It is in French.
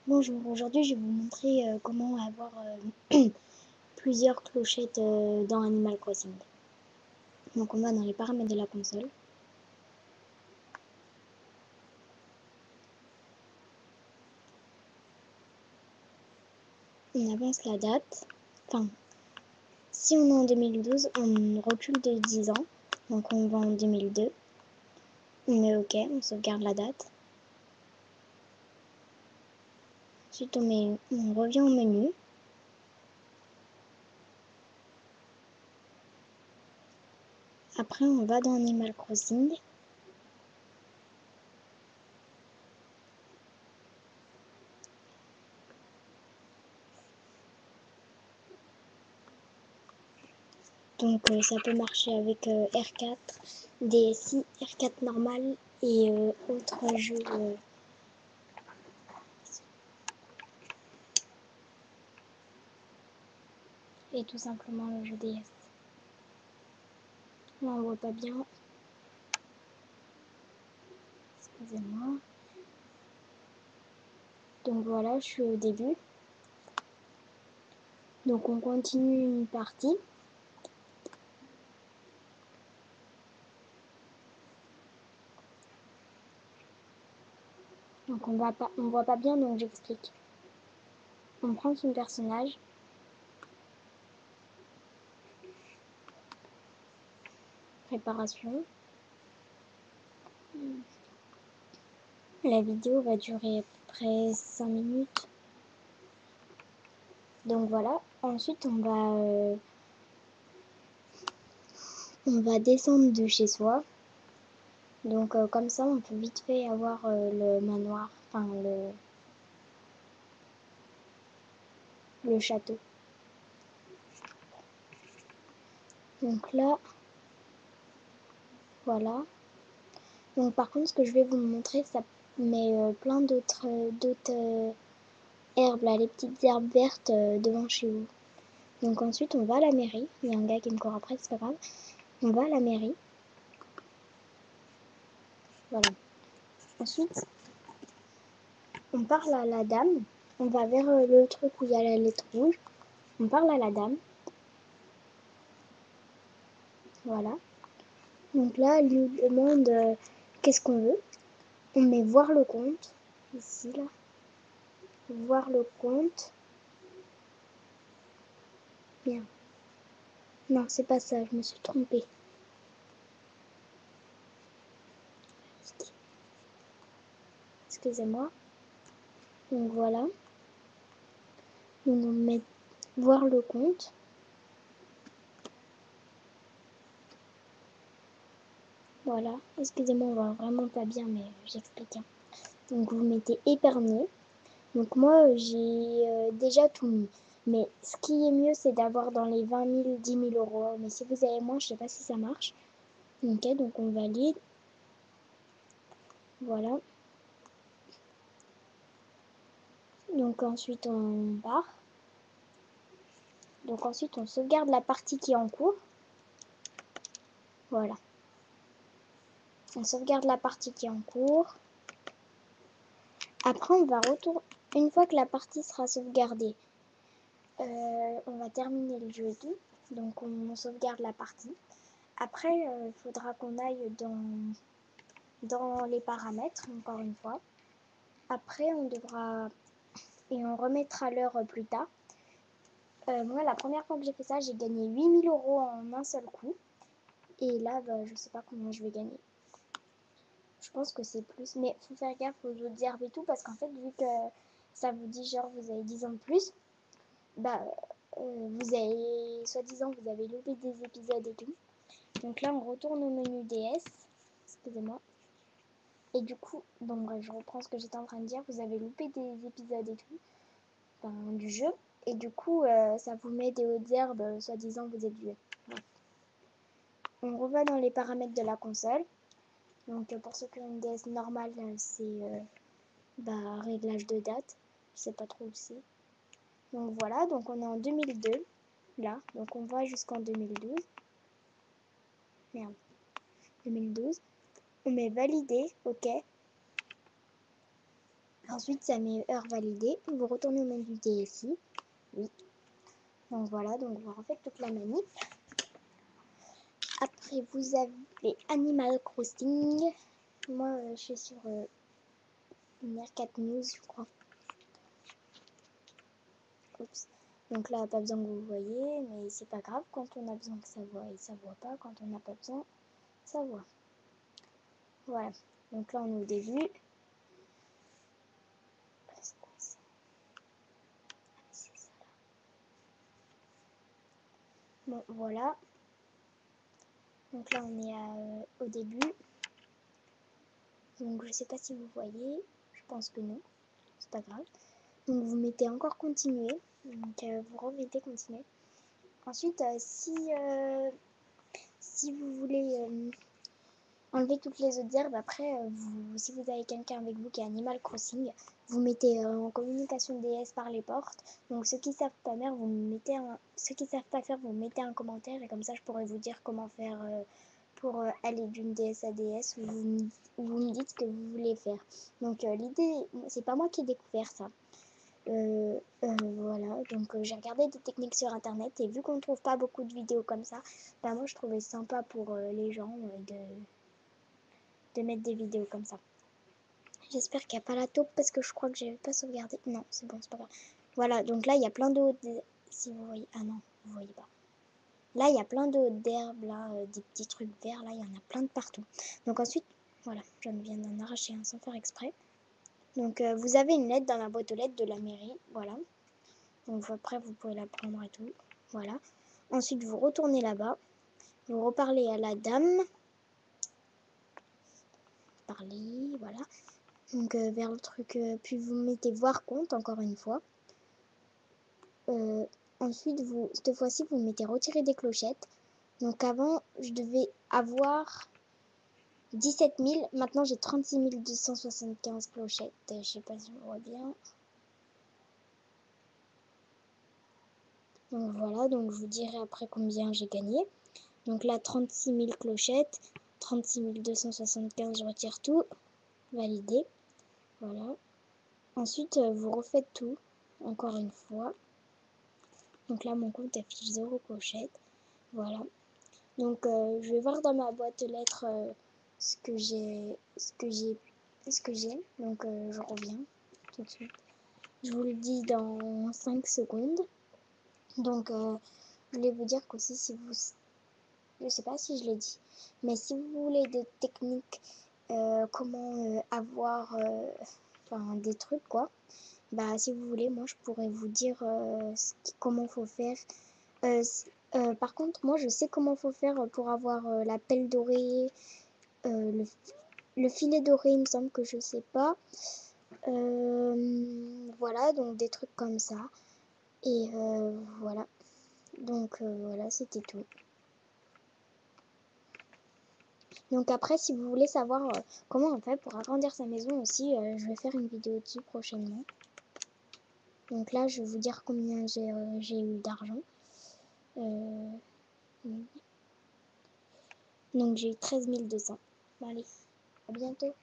Bonjour, aujourd'hui je vais vous montrer comment avoir plusieurs clochettes dans Animal Crossing. Donc on va dans les paramètres de la console. On avance la date. Enfin, si on est en 2012, on recule de 10 ans. Donc on va en 2002. On met OK, on sauvegarde la date. Ensuite on revient au menu. Après on va dans Animal Crossing. Donc ça peut marcher avec R4, DSi, R4 normal et autres jeux. Et tout simplement le jeu DS. Là on voit pas bien. Excusez-moi. Donc voilà, je suis au début. Donc on continue une partie. Donc on voit pas bien, donc j'explique. On prend son personnage. Préparation. La vidéo va durer à peu près 5 minutes. Donc voilà. Ensuite on va descendre de chez soi. Donc comme ça on peut vite fait avoir le manoir, enfin le château. Donc là, voilà. Donc par contre ce que je vais vous montrer, ça met plein d'autres herbes là, les petites herbes vertes devant chez vous. Donc ensuite on va à la mairie. Il y a un gars qui me court après, c'est pas grave. On va à la mairie. Voilà. Ensuite, on parle à la dame. On va vers le truc où il y a la lettre rouge. On parle à la dame. Voilà. Donc là, elle nous demande qu'est-ce qu'on veut. On met voir le compte. Ici, là. Voir le compte. Bien. Non, c'est pas ça, je me suis trompée. Excusez-moi. Donc voilà. Donc on met voir le compte. Voilà. Excusez-moi, on voit vraiment pas bien, mais j'explique. Donc vous mettez épargner. Donc moi j'ai déjà tout mis. Mais ce qui est mieux c'est d'avoir dans les 20 000, 10 000 euros. Mais si vous avez moins, je sais pas si ça marche. Ok, donc on valide. Voilà. Donc ensuite on part. Donc ensuite on sauvegarde la partie qui est en cours. Voilà. On sauvegarde la partie qui est en cours. Après on va retourner. Une fois que la partie sera sauvegardée, on va terminer le jeudi. Donc on sauvegarde la partie. Après, il faudra qu'on aille dans les paramètres, encore une fois. Après, on devra... Et on remettra l'heure plus tard. Moi, la première fois que j'ai fait ça, j'ai gagné 8 000 euros en un seul coup. Et là, bah, je sais pas combien je vais gagner. Je pense que c'est plus. Mais faut faire gaffe aux autres herbes et tout, parce qu'en fait, vu que ça vous dit genre vous avez 10 ans de plus, bah, vous avez, soi-disant, vous avez loupé des épisodes et tout. Donc là, on retourne au menu DS. Excusez-moi. Et du coup, bon bref, je reprends ce que j'étais en train de dire. Vous avez loupé des épisodes et tout, enfin, du jeu. Et du coup, ça vous met des hautes herbes, soi-disant vous êtes vieux. Bref. On revient dans les paramètres de la console. Donc pour ceux qui ont une DS normale, c'est réglage de date. Je sais pas trop où c'est. Donc voilà, donc on est en 2002. Là, donc on va jusqu'en 2012. Merde. 2012. On met valider, ok. Ensuite, ça met heure validée. Vous retournez au menu DSI. Oui. Donc voilà, donc vous refaites toute la manip. Après, vous avez Animal Crossing. Moi, je suis sur Meerkat News, je crois. Oups. Donc là, pas besoin que vous voyez, mais c'est pas grave. Quand on a besoin que ça voit, et ça voit pas. Quand on n'a pas besoin, ça voit. Voilà. Donc là, on est au début. Bon, voilà. Donc là, on est au début. Donc je sais pas si vous voyez. Je pense que non. C'est pas grave. Donc vous mettez encore continuer. Donc vous remettez continuer. Ensuite, si vous voulez enlever toutes les autres herbes, après, si vous avez quelqu'un avec vous qui est Animal Crossing, vous mettez en communication DS par les portes. Donc ceux qui savent pas faire, ceux qui savent pas faire, vous mettez un commentaire et comme ça je pourrais vous dire comment faire pour aller d'une DS à DS ou vous me dites ce que vous voulez faire. Donc l'idée, c'est pas moi qui ai découvert ça. Voilà, donc j'ai regardé des techniques sur internet et vu qu'on ne trouve pas beaucoup de vidéos comme ça, bah moi je trouvais sympa pour les gens de mettre des vidéos comme ça. J'espère qu'il n'y a pas la taupe parce que je crois que j'avais pas sauvegardé. Non, c'est bon, c'est pas grave. Voilà, donc là il y a plein de hautes. Si vous voyez. Ah non, vous voyez pas. Là il y a plein de hautes d'herbes, là, des petits trucs verts, là il y en a plein de partout. Donc ensuite, voilà, je viens d'en arracher un sans faire exprès. Donc vous avez une lettre dans la boîte aux lettres de la mairie, voilà. Donc après vous pouvez la prendre et tout, voilà. Ensuite vous retournez là-bas, vous reparlez à la dame. Parler, voilà. Donc vers le truc, puis vous mettez voir compte encore une fois. Ensuite, cette fois-ci, vous mettez retirer des clochettes. Donc avant, je devais avoir 17 000. Maintenant, j'ai 36 275 clochettes. Je sais pas si on voit bien. Donc voilà, donc je vous dirai après combien j'ai gagné. Donc là, 36 000 clochettes. 36 275, je retire tout. Validé. Voilà. Ensuite, vous refaites tout, encore une fois. Donc là, mon compte affiche 0 clochette. Voilà. Donc, je vais voir dans ma boîte aux lettres ce que j'ai. Donc, je reviens tout de suite. Je vous le dis dans 5 secondes. Donc, je voulais vous dire qu'aussi, si vous. Je sais pas si je l'ai dit. Mais si vous voulez des techniques, comment avoir. Enfin, des trucs, quoi. Bah, si vous voulez, moi, je pourrais vous dire comment faut faire. Par contre, moi, je sais comment faut faire pour avoir la pelle dorée, le filet doré, il me semble que je sais pas. Voilà, donc des trucs comme ça. Et voilà. Donc voilà, c'était tout. Donc après, si vous voulez savoir comment on fait pour agrandir sa maison aussi, je vais faire une vidéo dessus prochainement. Donc là, je vais vous dire combien j'ai eu d'argent. Donc j'ai eu 13 200. Bon, allez, à bientôt.